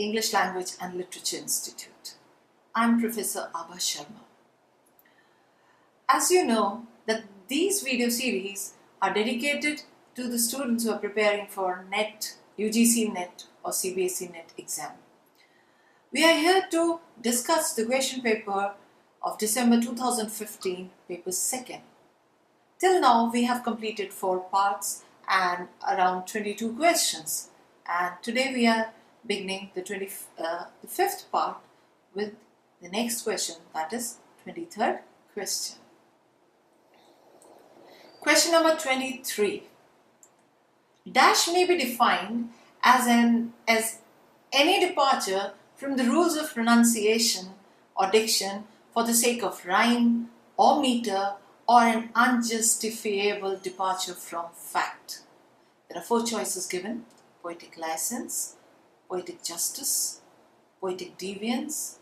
English Language and Literature Institute. I'm Professor Abha Sharma. As you know, that these video series are dedicated to the students who are preparing for NET, UGC-NET or CBSE-NET exam. We are here to discuss the question paper of December 2015, paper 2nd. Till now, we have completed 4 parts and around 22 questions. And today we are beginning the 5th part with the next question, that is 23rd question. Question number 23. Dash may be defined as any departure from the rules of pronunciation or diction for the sake of rhyme or meter, or an unjustifiable departure from fact. There are 4 choices given: poetic license, poetic justice, poetic deviance,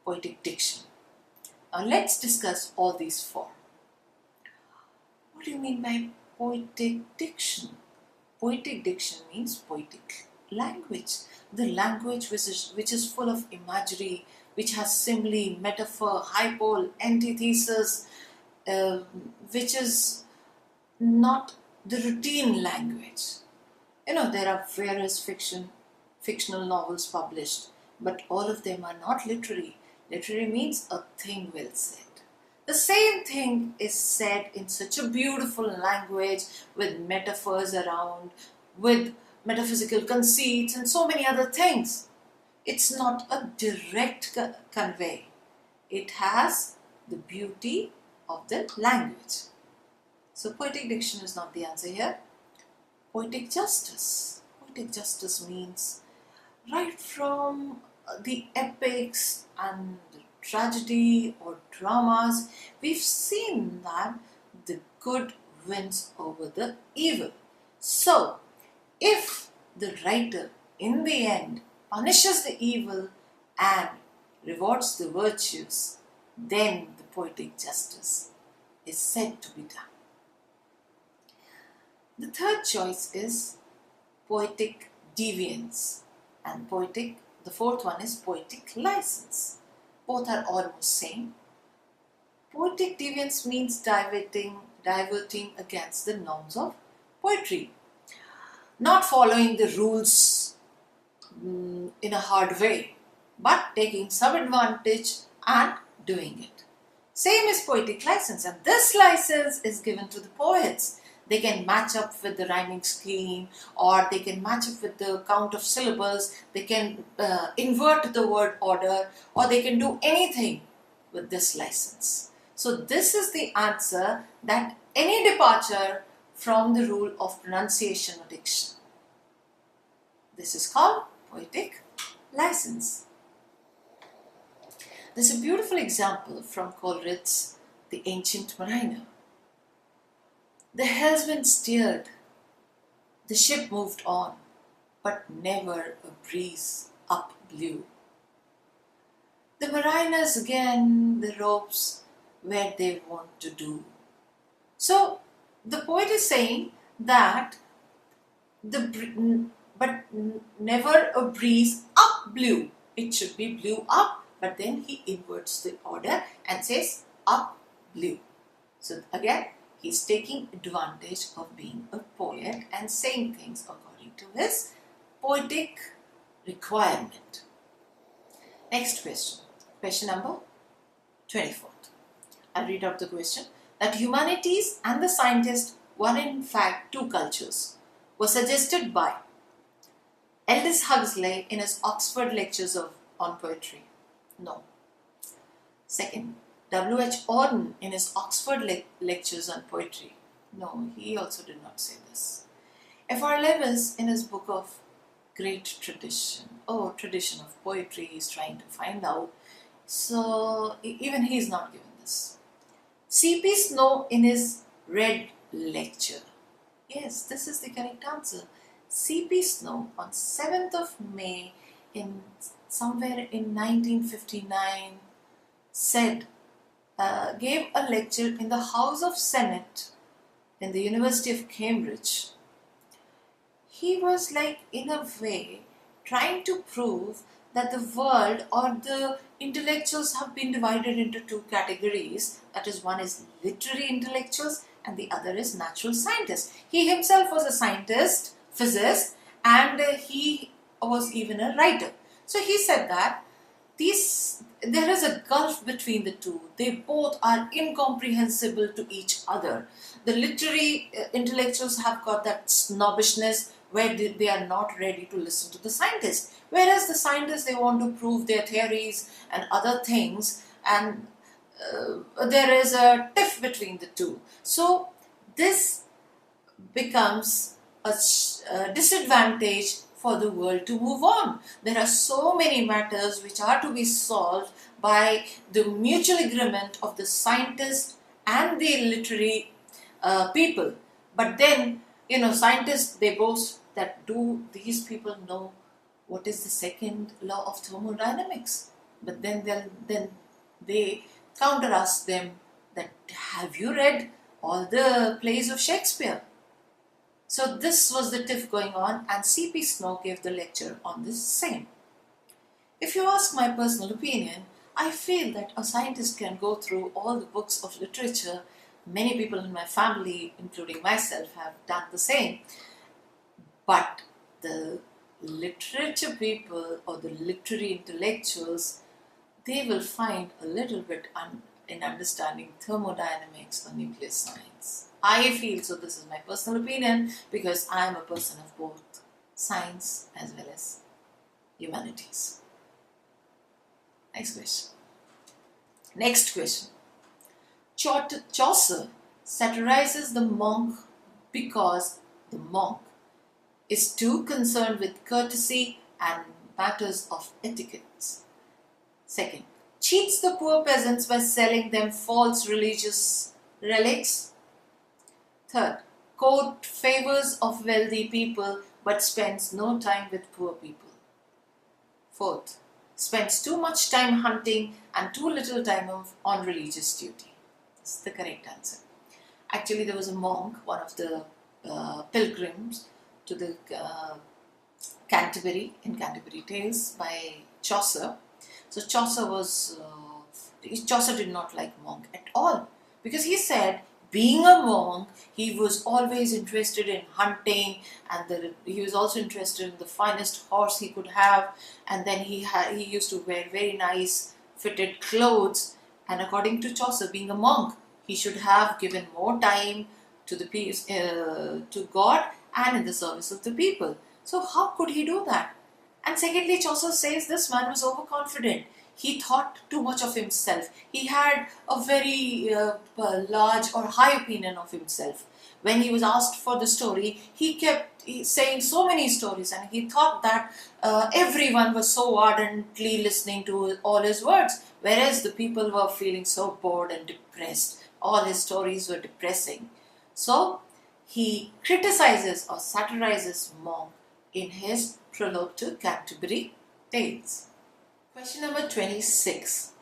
poetic diction. Now let's discuss all these 4. What do you mean by poetic diction? Poetic diction means poetic language. The language which is full of imagery, which has simile, metaphor, hypole, antithesis, which is not the routine language. You know, there are various fictional novels published, but all of them are not literary. Literary means a thing well said. The same thing is said in such a beautiful language with metaphors around, with metaphysical conceits and so many other things. It's not a direct convey. It has the beauty of the language. So poetic diction is not the answer here. Poetic justice. Poetic justice means right from the epics and the tragedy or dramas, we've seen that the good wins over the evil. So if the writer in the end punishes the evil and rewards the virtues, then the poetic justice is said to be done. The third choice is poetic deviance, and the fourth one is poetic license. Both are almost same. Poetic deviance means diverting against the norms of poetry, not following the rules in a hard way, but taking some advantage and doing it. Same is poetic license, and this license is given to the poets. They can match up with the rhyming scheme, or they can match up with the count of syllables, they can invert the word order, or they can do anything with this license. So this is the answer, that any departure from the rule of pronunciation or diction. This is called poetic license. There's a beautiful example from Coleridge's The Ancient Mariner. The helmsman steered, the ship moved on, but never a breeze up blew. The mariners again the ropes where they want to do. So the poet is saying that but never a breeze up blew. It should be blew up, but then he inverts the order and says up blew. So again, he's taking advantage of being a poet and saying things according to his poetic requirement. Next question. Question number 24. I'll read out the question. That humanities and the scientists were in fact 2 cultures was suggested by Aldous Huxley in his Oxford Lectures on Poetry. No. Second, W.H. Auden in his Oxford Lectures on Poetry. No, he also did not say this. F.R. Lewis in his book of Great Tradition. Oh, tradition of poetry, he's trying to find out. So, even he's not given this. C.P. Snow in his Red Lecture. Yes, this is the correct answer. C.P. Snow on 7th of May somewhere in 1959 gave a lecture in the House of Senate in the University of Cambridge. He was like, in a way, trying to prove that the world or the intellectuals have been divided into two categories. That is, one is literary intellectuals and the other is natural scientists. He himself was a scientist, physicist, and he was even a writer. So he said that there is a gulf between the two. They both are incomprehensible to each other. The literary intellectuals have got that snobbishness where they are not ready to listen to the scientists. Whereas the scientists, they want to prove their theories and other things, and there is a tiff between the two. So this becomes a disadvantage for the world to move on. There are so many matters which are to be solved by the mutual agreement of the scientists and the literary people. But then, scientists, they boast that, do these people know what is the second law of thermodynamics? But then they counter ask them that, have you read all the plays of Shakespeare? So this was the tiff going on, and C.P. Snow gave the lecture on this same. If you ask my personal opinion, I feel that a scientist can go through all the books of literature. Many people in my family, including myself, have done the same. But the literature people or the literary intellectuals, they will find a little bit in understanding thermodynamics or nuclear science. I feel so. This is my personal opinion because I am a person of both science as well as humanities. Next question. Chaucer satirizes the monk because the monk is too concerned with courtesy and matters of etiquette. Second, cheats the poor peasants by selling them false religious relics. Third, court favors of wealthy people but spends no time with poor people. Fourth, spends too much time hunting and too little time on religious duty. That's the correct answer. Actually, there was a monk, one of the pilgrims to the Canterbury, in Canterbury Tales by Chaucer. So Chaucer did not like monk at all, because he said, being a monk, he was always interested in hunting, and he was also interested in the finest horse he could have, and then he used to wear very nice fitted clothes. And according to Chaucer, being a monk, he should have given more time to to God and in the service of the people. So how could he do that? And secondly, Chaucer says this man was overconfident. He thought too much of himself. He had a very large or high opinion of himself. When he was asked for the story, he kept saying so many stories, and he thought that everyone was so ardently listening to all his words, whereas the people were feeling so bored and depressed. All his stories were depressing. So he criticizes or satirizes Monk in his prologue to Canterbury Tales. Question number 26.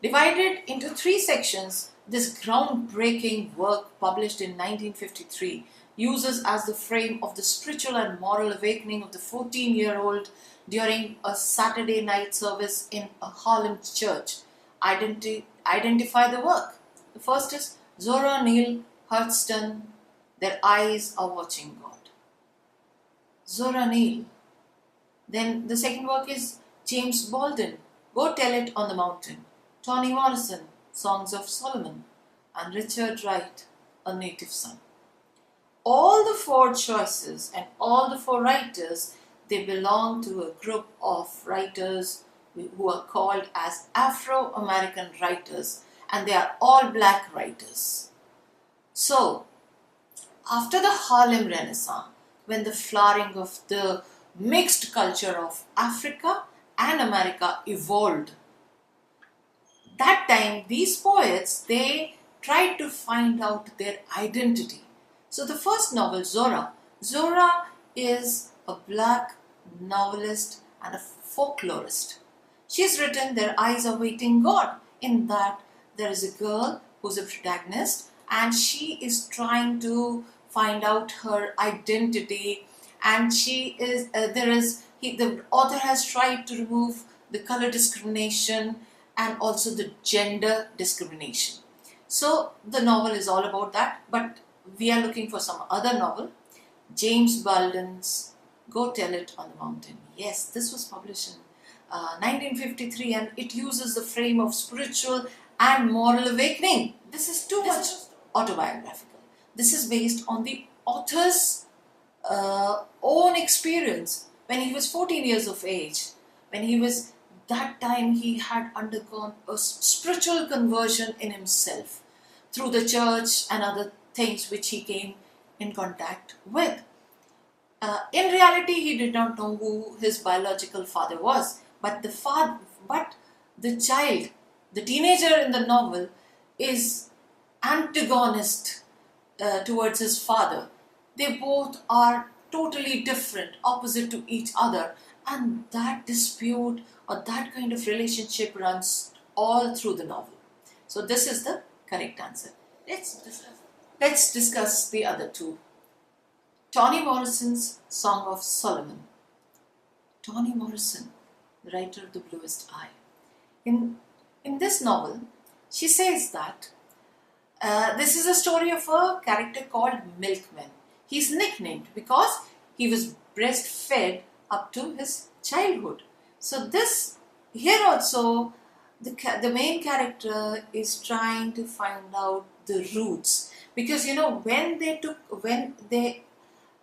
Divided into 3 sections, this groundbreaking work published in 1953 uses as the frame of the spiritual and moral awakening of the 14-year-old during a Saturday night service in a Harlem church. Identify the work. The first is Zora Neale Hurston, Their Eyes Are Watching God. Zora Neale. Then the second work is James Baldwin, Go Tell It on the Mountain. Toni Morrison, Songs of Solomon. And Richard Wright, A Native Son. All the 4 choices and all the 4 writers, they belong to a group of writers who are called as Afro-American writers, and they are all black writers. So, after the Harlem Renaissance, when the flowering of the mixed culture of Africa and America evolved, that time these poets, they tried to find out their identity. So the first novel, Zora is a black novelist and a folklorist. She's written Their Eyes Are Waiting God, in that there is a girl who's a protagonist and she is trying to find out her identity, and the author has tried to remove the color discrimination and also the gender discrimination. So the novel is all about that, but we are looking for some other novel. James Baldwin's Go Tell It on the Mountain. Yes, this was published in 1953, and it uses the frame of spiritual and moral awakening. This is too much autobiographical. This is based on the author's own experience when he was 14 years of age. When he was that time, he had undergone a spiritual conversion in himself through the church and other things which he came in contact with. In reality, he did not know who his biological father was, but the child, the teenager in the novel, is antagonist towards his father. They both are totally different, opposite to each other, and that dispute or that kind of relationship runs all through the novel. So this is the correct answer. Let's discuss the other two. Toni Morrison's Song of Solomon. Toni Morrison, the writer of The Bluest Eye. In this novel, she says that this is a story of a character called Milkman. He's nicknamed because he was breastfed up to his childhood. So here also, the main character is trying to find out the roots, because when they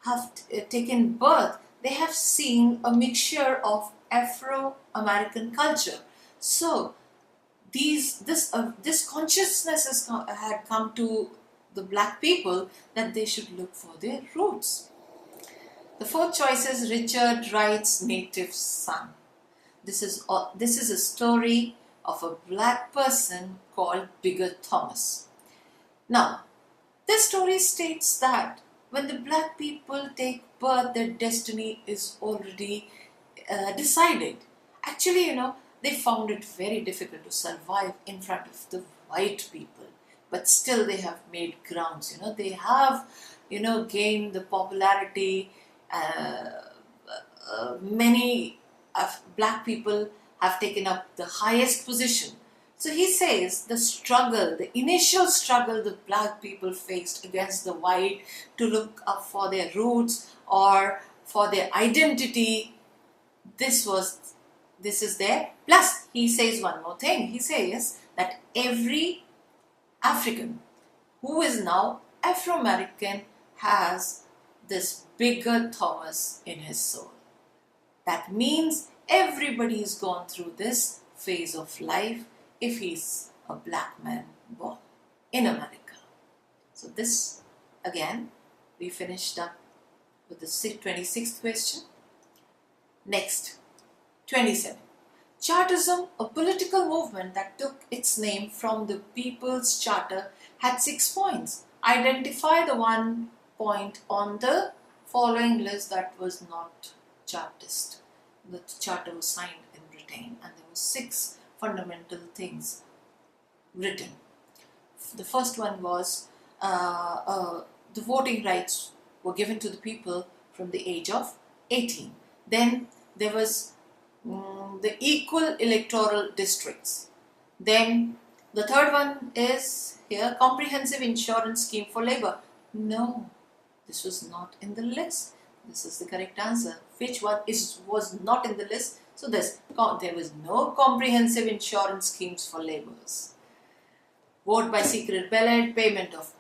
have taken birth, they have seen a mixture of Afro-American culture. So this consciousness had come to the black people that they should look for their roots. The fourth choice is Richard Wright's Native Son. This is a story of a black person called Bigger Thomas. Now, this story states that when the black people take birth, their destiny is already decided. Actually, they found it very difficult to survive in front of the white people, but still they have made grounds. They have, gained the popularity. Many black people have taken up the highest position. So he says the initial struggle the black people faced against the white to look up for their roots or for their identity, this is there. Plus, he says one more thing. He says that every African who is now Afro-American has this Bigger Thomas in his soul. That means everybody has gone through this phase of life if he's a black man born in America. So this, again, we finished up with the 26th question. Next, 27. Chartism, a political movement that took its name from the People's Charter, had 6 points. Identify the one point on the following list that was not Chartist. The charter was signed in Britain and there were 6 fundamental things written. The first one was the voting rights were given to the people from the age of 18. Then there was the equal electoral districts. Then the third one is here, comprehensive insurance scheme for labor. No, this was not in the list. This is the correct answer. Which one was not in the list? So there was no comprehensive insurance schemes for laborers. Vote by secret ballot, payment of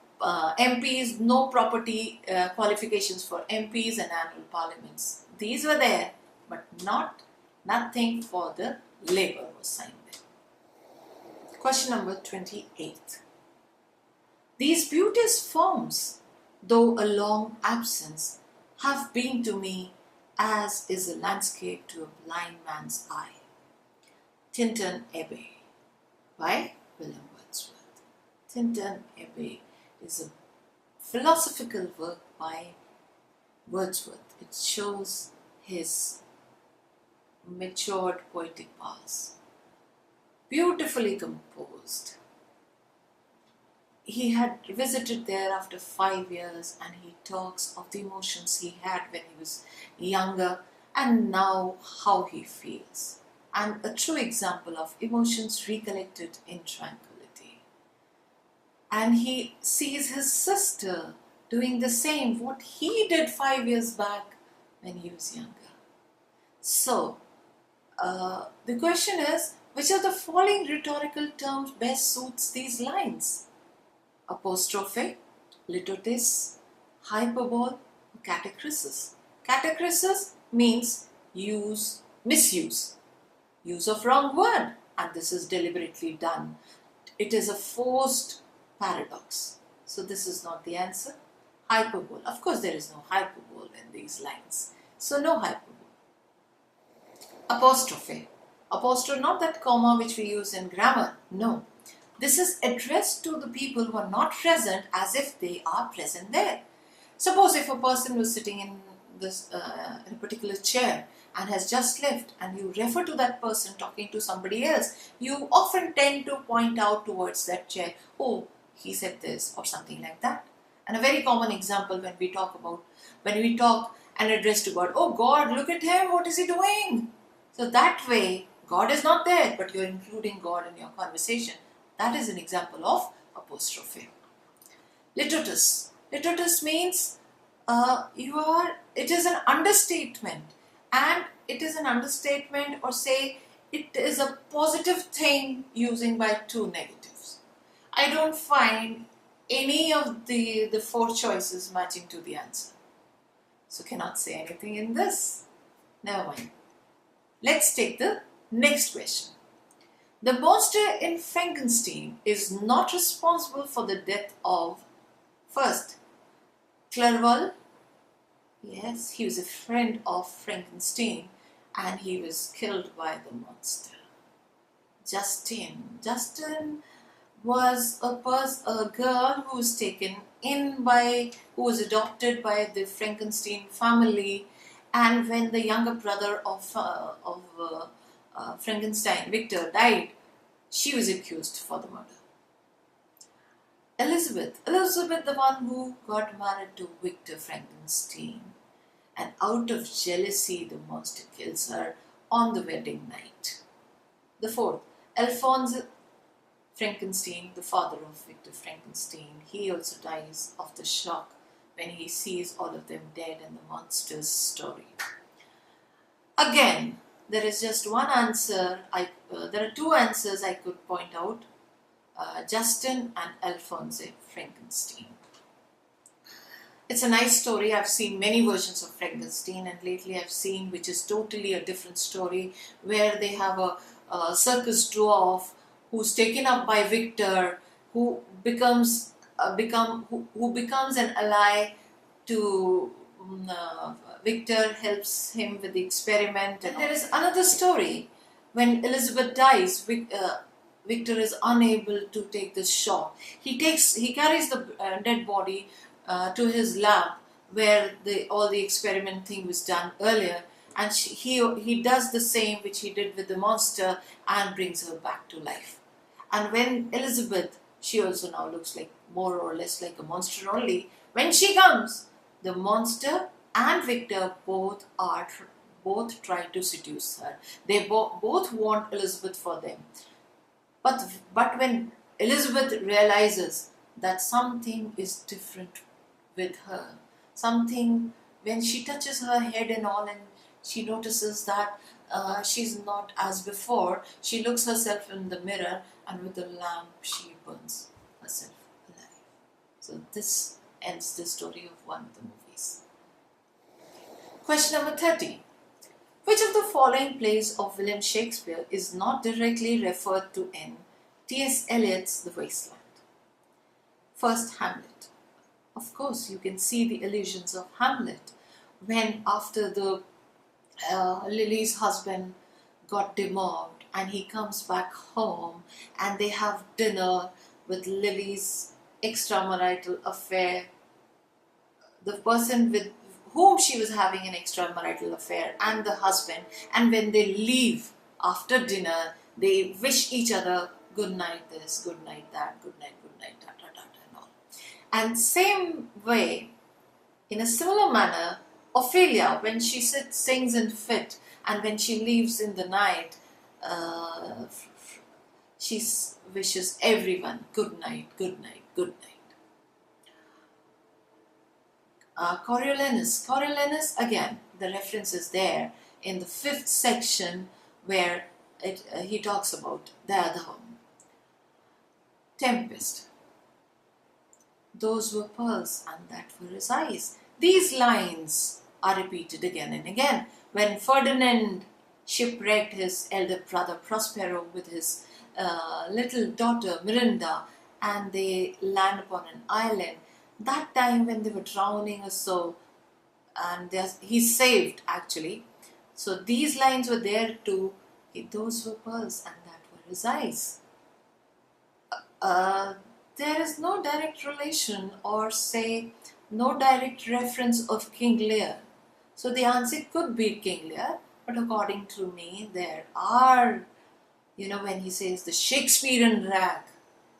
MPs, no property qualifications for MPs and annual parliaments. These were there, but nothing for the labor was signed there. Question number 28. These beauteous forms, though a long absence, have been to me as is a landscape to a blind man's eye. Tintern Abbey by William Wordsworth. Tintern Abbey is a philosophical work by Wordsworth. It shows his matured poetic powers. Beautifully composed. He had visited there after 5 years and he talks of the emotions he had when he was younger and now how he feels, and a true example of emotions recollected in tranquility. And he sees his sister doing the same, what he did 5 years back when he was younger. So, the question is, which of the following rhetorical terms best suits these lines? Apostrophe, litotes, hyperbole, catachresis. Catachresis means misuse of wrong word, and this is deliberately done. It is a forced paradox. So this is not the answer. Hyperbole. Of course, there is no hyperbole in these lines. So no hyperbole. Apostrophe. Apostrophe, not that comma which we use in grammar. No. This is addressed to the people who are not present as if they are present there. Suppose if a person was sitting in in a particular chair and has just left, and you refer to that person talking to somebody else, you often tend to point out towards that chair, oh, he said this, or something like that. And a very common example when we talk and address to God, oh God, look at him, what is he doing? So that way, God is not there, but you're including God in your conversation. That is an example of apostrophe. Litotes. Litotes means it is an understatement, and it is an understatement, or say it is a positive thing using by two negatives. I don't find any of the four choices matching to the answer. So cannot say anything in this. Never mind. Let's take the next question. The monster in Frankenstein is not responsible for the death of, first, Clerval. Yes, he was a friend of Frankenstein and he was killed by the monster. Justin was a girl who was taken in who was adopted by the Frankenstein family, and when the younger brother of Frankenstein, Victor, died, she was accused for the murder. Elizabeth, the one who got married to Victor Frankenstein, and out of jealousy the monster kills her on the wedding night. The fourth, Alphonse Frankenstein, the father of Victor Frankenstein, he also dies of the shock when he sees all of them dead in the monster's story. Again, there is just one answer. There are two answers I could point out. Justin and Alphonse Frankenstein. It's a nice story. I've seen many versions of Frankenstein, and lately I've seen which is totally a different story, where they have a circus dwarf who's taken up by Victor, who becomes an ally to Victor, helps him with the experiment. And there is another story when Elizabeth dies. Victor is unable to take this shock. He carries the dead body to his lab where all the experiment thing was done earlier, and he does the same which he did with the monster and brings her back to life. And when Elizabeth, she also now looks like more or less like a monster only. When she comes, the monster and Victor both try to seduce her. They both want Elizabeth for them. But when Elizabeth realizes that something is different with her, when she touches her head and all, and she notices that she's not as before, she looks herself in the mirror, and with the lamp she burns herself alive. So this ends the story of one of the movies. Question number 30. Which of the following plays of William Shakespeare is not directly referred to in T.S. Eliot's The Waste Land? First, Hamlet. Of course, you can see the illusions of Hamlet when after the Lily's husband got demobbed and he comes back home and they have dinner with Lily's extramarital affair, the person with whom she was having an extramarital affair, and the husband, and when they leave after dinner, they wish each other good night this, good night that, good night, and all. And same way, in a similar manner, Ophelia, when she sings in fit, and when she leaves in the night, uh, she wishes everyone good night, good night, good night. Coriolanus, again, the reference is there in the 5th section where he talks about the other one. Tempest. Those were pearls and that were his eyes. These lines are repeated again and again. When Ferdinand shipwrecked his elder brother Prospero with his little daughter Miranda, and they land upon an island, that time when they were drowning or so, and he's saved actually. So these lines were there too. Those were pearls and that were his eyes. There is no direct relation, or say no direct reference of King Lear. So the answer could be King Lear, but according to me there are, when he says the Shakespearean rag,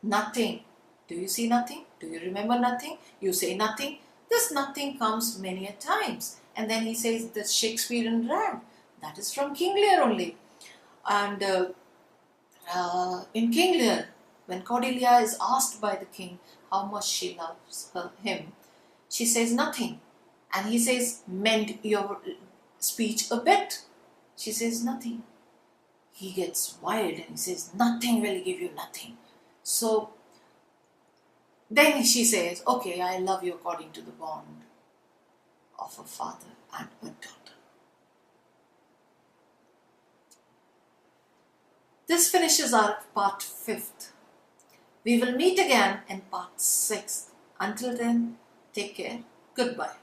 nothing. Do you see nothing? Do you remember nothing? You say nothing. This nothing comes many a times. And then he says the Shakespearean rag. That is from King Lear only. And in King Lear, when Cordelia is asked by the king how much she loves him, she says nothing. And he says, mend your speech a bit. She says nothing. He gets wild and he says, nothing will give you nothing. So then she says, okay, I love you according to the bond of a father and a daughter. This finishes our part 5th. We will meet again in part 6th. Until then, take care. Goodbye.